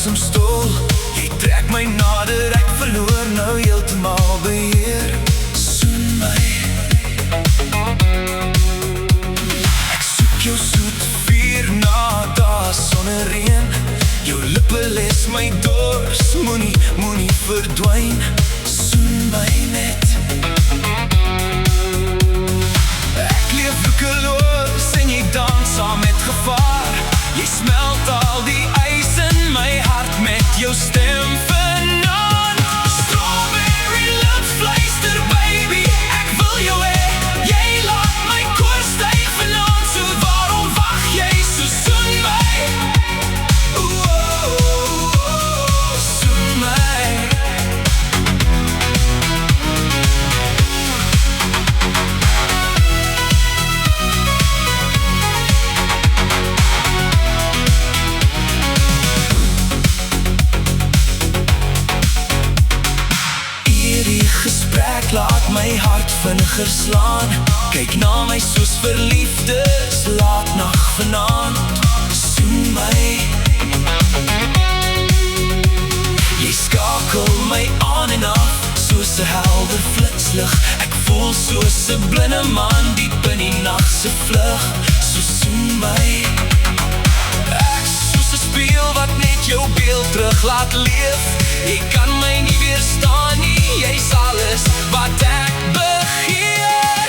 asemstol. Jy trek my nader, ek verloor nou heeltemal beheer. Soen my. Ek soek jou soet vuur na dae sonder reën. Jou lippe les my dors, moenie verdwyn. Soen my net. Ek leef roekeloos en jy dans saam met gevaar. Jy smelt al die ys in my hart met jou stem vanaand. Strawberry love fluister baby, ek wil jou hê. Jy laat my koor styg vanaand, so waarom wag jy? So soen my. Soen my. Gesprek laat my hart vinniger slaan. Kyk na my soos verliefdes laat nag vanaand. Soen my. Jy skakel my aan en af soos 'n helder flitslig. Ek voel soos 'n blinde man diep in die nag se vlug. So soen my. Ek soos 'n spieël wat net jou beeld terug laat leef. Jy kan my nie weerstaan nie, jy's alles wat ek begeer.